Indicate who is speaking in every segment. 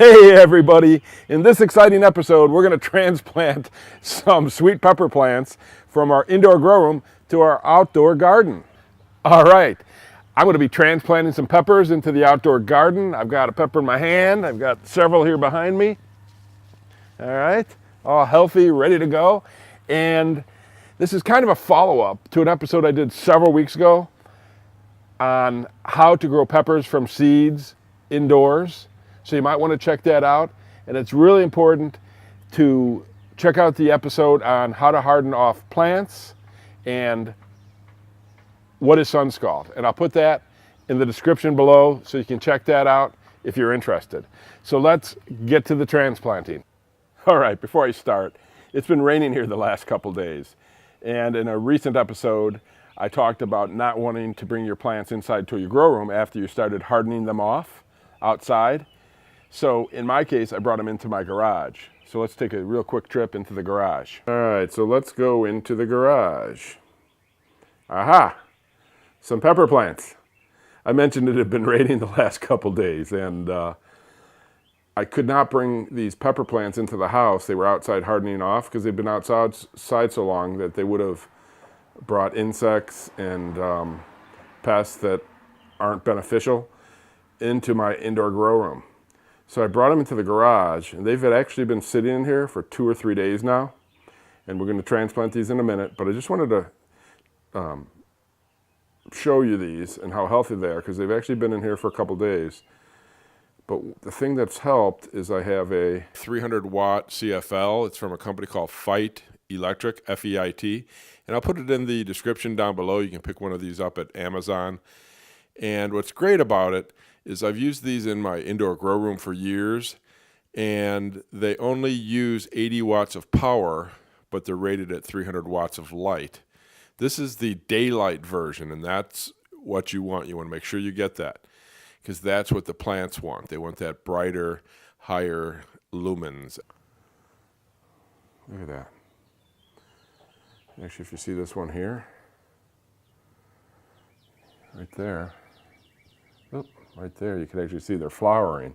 Speaker 1: Hey everybody, in this exciting episode we're going to transplant some sweet pepper plants from our indoor grow room to our outdoor garden. All right, I'm going to be transplanting some peppers into the outdoor garden. I've got a pepper in my hand, I've got several here behind me. All right, all healthy, ready to go. And this is kind of a follow-up to an episode I did several weeks ago on how to grow peppers from seeds indoors. So you might want to check that out. And it's really important to check out the episode on how to harden off plants and what is sun scald. And I'll put that in the description below so you can check that out if you're interested. So let's get to the transplanting. All right, before I start, it's been raining here the last couple days. And in a recent episode, I talked about not wanting to bring your plants inside to your grow room after you started hardening them off outside. So in my case, I brought them into my garage. So let's take a real quick trip into the garage. All right, so let's go into the garage. Aha, some pepper plants. I mentioned it had been raining the last couple days, and I could not bring these pepper plants into the house. They were outside hardening off because they've been outside so long that they would have brought insects and pests that aren't beneficial into my indoor grow room. So I brought them into the garage, and they've actually been sitting in here for 2 or 3 days now. And we're going to transplant these in a minute, but I just wanted to show you these and how healthy they are, because they've actually been in here for a couple days. But the thing that's helped is I have a 300-watt CFL. It's from a company called Fight Electric, F-E-I-T. And I'll put it in the description down below. You can pick one of these up at Amazon. And what's great about it is I've used these in my indoor grow room for years, and they only use 80 watts of power, but they're rated at 300 watts of light. This is the daylight version, and that's what you want. You want to make sure you get that, because that's what the plants want. They want that brighter, higher lumens. Look at that. Actually, if you see this one here, right there, right there, you can actually see they're flowering.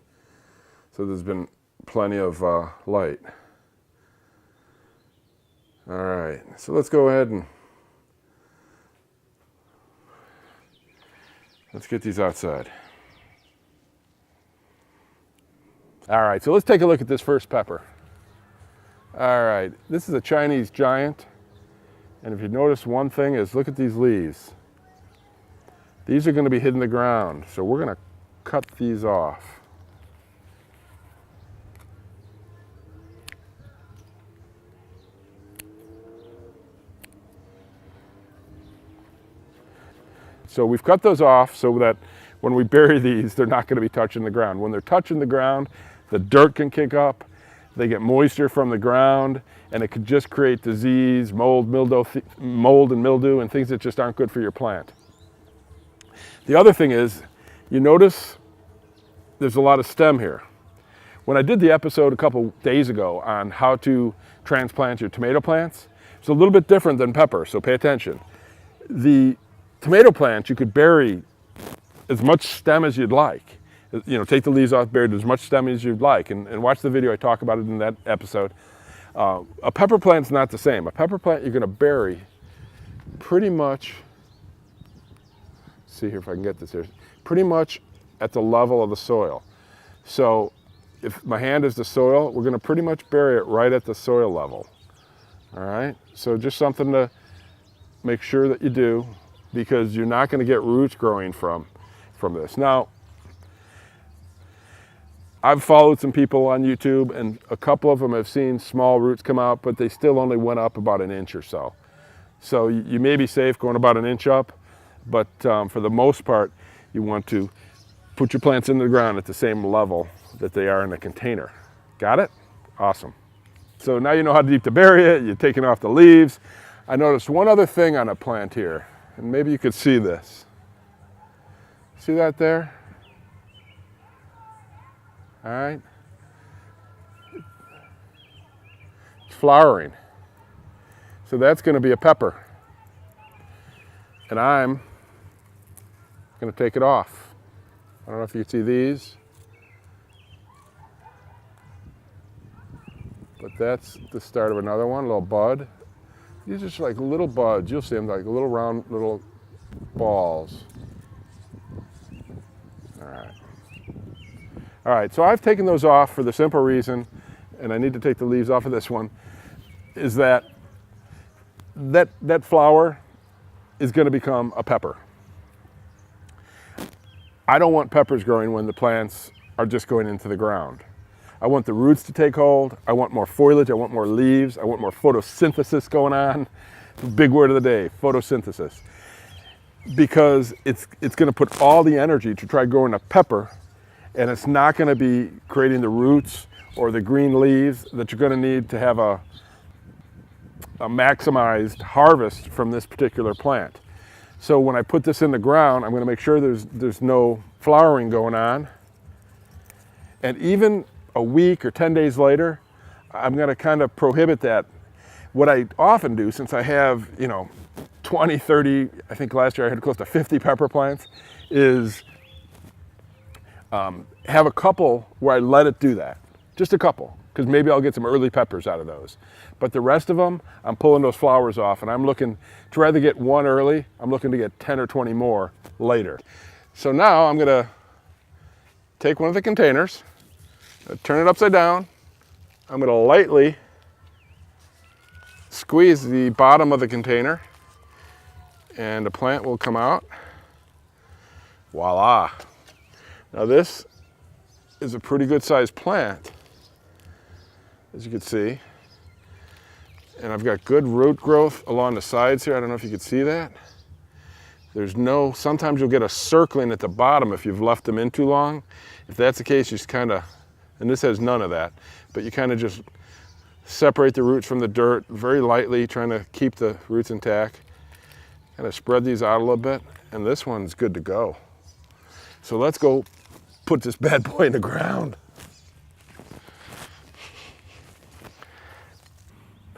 Speaker 1: So there's been plenty of light. All right, so let's go ahead and let's get these outside. All right, so let's take a look at this first pepper. All right, this is a Chinese giant. And if you notice one thing is, look at these leaves. These are going to be hitting the ground, so we're going to cut these off. So we've cut those off so that when we bury these, they're not going to be touching the ground. When they're touching the ground, the dirt can kick up, they get moisture from the ground, and it could just create disease, mold and mildew, and things that just aren't good for your plant. The other thing is, you notice there's a lot of stem here. When I did the episode a couple days ago on how to transplant your tomato plants, it's a little bit different than pepper, so pay attention. The tomato plants, you could bury as much stem as you'd like. You know, take the leaves off, bury as much stem as you'd like, and watch the video. I talk about it in that episode. A pepper plant's not the same. A pepper plant you're going to bury pretty much, see here if I can get this here, pretty much at the level of the soil. So if my hand is the soil, we're going to pretty much bury it right at the soil level. All right, so just something to make sure that you do, because you're not going to get roots growing from this. Now, I've followed some people on YouTube, and a couple of them have seen small roots come out, but they still only went up about an inch or so. So you may be safe going about an inch up, but for the most part, you want to put your plants in the ground at the same level that they are in a container. Got it? Awesome. So now you know how deep to bury it. You're taking off the leaves. I noticed one other thing on a plant here, and maybe you could see this. See that there? All right. It's flowering. So that's going to be a pepper. And I'm going to take it off. I don't know if you can see these. But that's the start of another one, a little bud. These are just like little buds. You'll see them like little round little balls. All right. All right, so I've taken those off for the simple reason, and I need to take the leaves off of this one, is that flower is going to become a pepper. I don't want peppers growing when the plants are just going into the ground. I want the roots to take hold. I want more foliage. I want more leaves. I want more photosynthesis going on. The big word of the day, photosynthesis. Because it's going to put all the energy to try growing a pepper, and it's not going to be creating the roots or the green leaves that you're going to need to have a maximized harvest from this particular plant. So when I put this in the ground, I'm going to make sure there's no flowering going on. And even a week or 10 days later, I'm going to kind of prohibit that. What I often do, since I have, 20, 30, I think last year I had close to 50 pepper plants, is have a couple where I let it do that. Just a couple, because maybe I'll get some early peppers out of those. But the rest of them, I'm pulling those flowers off, and I'm looking to rather get one early, I'm looking to get 10 or 20 more later. So now I'm going to take one of the containers, turn it upside down. I'm going to lightly squeeze the bottom of the container, and the plant will come out. Voila. Now this is a pretty good sized plant, as you can see. And I've got good root growth along the sides here. I don't know if you can see that. Sometimes you'll get a circling at the bottom if you've left them in too long. If that's the case, you just kind of, and this has none of that, but you kind of just separate the roots from the dirt very lightly, trying to keep the roots intact. Kind of spread these out a little bit, and this one's good to go. So let's go put this bad boy in the ground.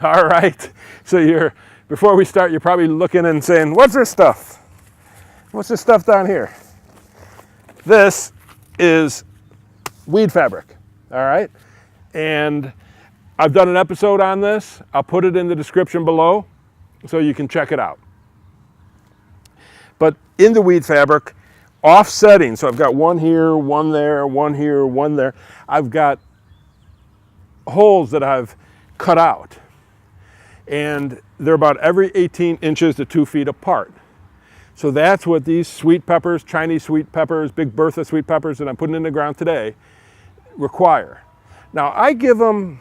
Speaker 1: All right, so before we start, you're probably looking and saying, what's this stuff? What's this stuff down here? This is weed fabric, all right? And I've done an episode on this. I'll put it in the description below so you can check it out. But in the weed fabric, offsetting, so I've got one here, one there, one here, one there. I've got holes that I've cut out. And they're about every 18 inches to 2 feet apart. So that's what these sweet peppers, Chinese sweet peppers, Big Bertha sweet peppers that I'm putting in the ground today require. Now I give them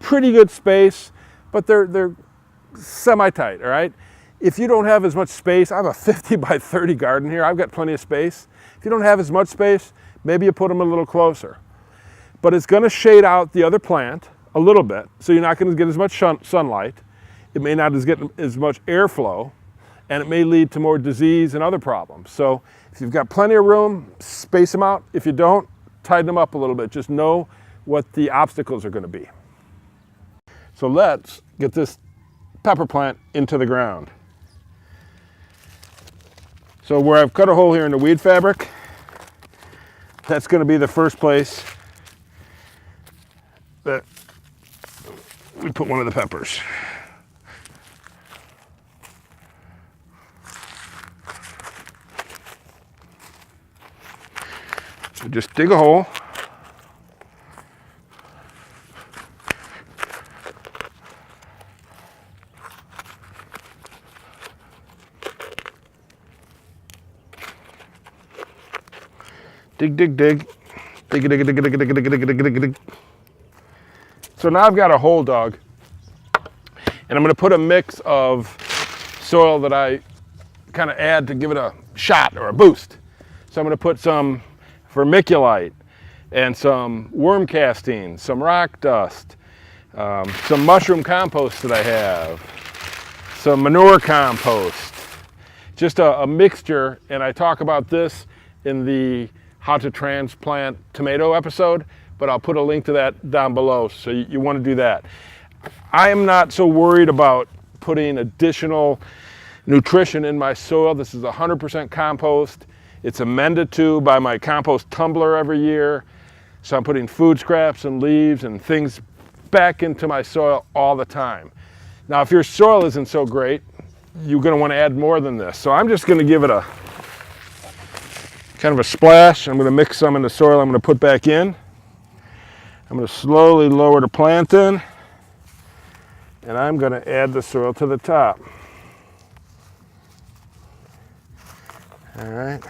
Speaker 1: pretty good space, but they're semi-tight, all right? If you don't have as much space, I have a 50 by 30 garden here. I've got plenty of space. If you don't have as much space, maybe you put them a little closer. But it's gonna shade out the other plant a little bit, so you're not gonna get as much sunlight. It may not get as much airflow, and it may lead to more disease and other problems. So if you've got plenty of room, space them out. If you don't, tighten them up a little bit. Just know what the obstacles are gonna be. So let's get this pepper plant into the ground. So where I've cut a hole here in the weed fabric, that's going to be the first place that we put one of the peppers. So just dig a hole. Dig, dig, dig. Dig, dig, dig, dig, dig, dig, dig, dig, dig, dig. So now I've got a hole dug, and I'm going to put a mix of soil that I kind of add to give it a shot or a boost. So I'm going to put some vermiculite and some worm casting, some rock dust, some mushroom compost that I have, some manure compost, just a mixture. And I talk about this in the how to transplant tomato episode, but I'll put a link to that down below, so you want to do that. I am not so worried about putting additional nutrition in my soil. This is 100% compost. It's amended to by my compost tumbler every year. So I'm putting food scraps and leaves and things back into my soil all the time. Now, if your soil isn't so great, you're going to want to add more than this. So I'm just going to give it a kind of a splash. I'm going to mix some in the soil I'm going to put back in. I'm going to slowly lower the plant in, and I'm going to add the soil to the top. All right.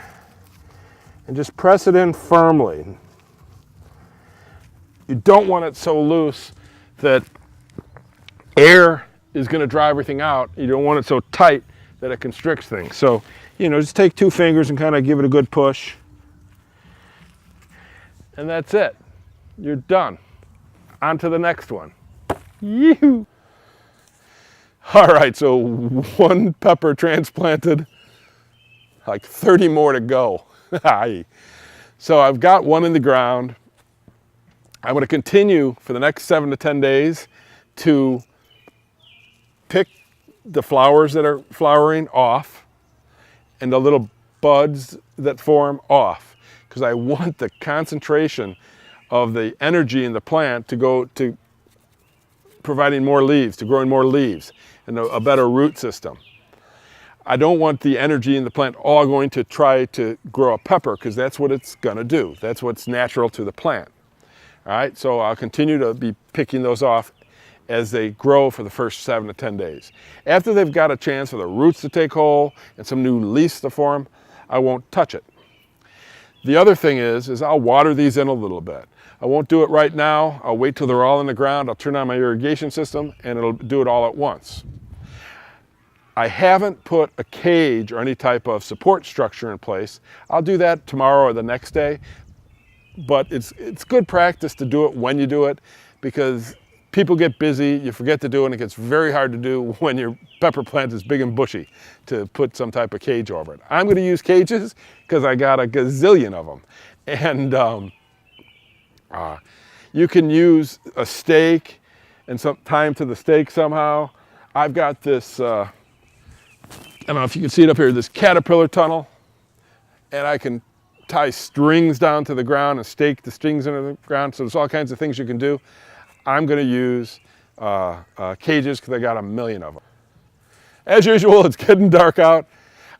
Speaker 1: And just press it in firmly. You don't want it so loose that air is going to dry everything out. You don't want it so tight that it constricts things. So, just take 2 fingers and kind of give it a good push. And that's it. You're done. On to the next one. Yee-hoo! All right, so 1 pepper transplanted, like 30 more to go. So I've got 1 in the ground. I'm going to continue for the next 7 to 10 days to pick the flowers that are flowering off and the little buds that form off, because I want the concentration of the energy in the plant to go to providing more leaves, to growing more leaves and a better root system. I don't want the energy in the plant all going to try to grow a pepper, because that's what it's going to do. That's what's natural to the plant. All right, so I'll continue to be picking those off as they grow for the first 7 to 10 days. After they've got a chance for the roots to take hold and some new leaves to form, I won't touch it. The other thing is I'll water these in a little bit. I won't do it right now. I'll wait till they're all in the ground. I'll turn on my irrigation system and it'll do it all at once. I haven't put a cage or any type of support structure in place. I'll do that tomorrow or the next day, but it's good practice to do it when you do it, because people get busy, you forget to do it, and it gets very hard to do when your pepper plant is big and bushy, to put some type of cage over it. I'm going to use cages because I got a gazillion of them. And you can use a stake and some time to the stake somehow. I've got this, I don't know if you can see it up here, this caterpillar tunnel, and I can tie strings down to the ground and stake the strings into the ground. So there's all kinds of things you can do. I'm going to use cages because I got a million of them. As usual, it's getting dark out.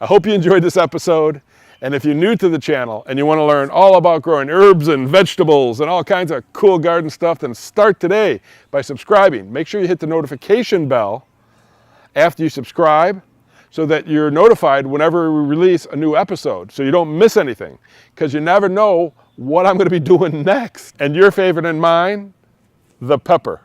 Speaker 1: I hope you enjoyed this episode. And if you're new to the channel and you want to learn all about growing herbs and vegetables and all kinds of cool garden stuff, then start today by subscribing. Make sure you hit the notification bell after you subscribe, so that you're notified whenever we release a new episode, so you don't miss anything, because you never know what I'm going to be doing next. And your favorite and mine, the pepper.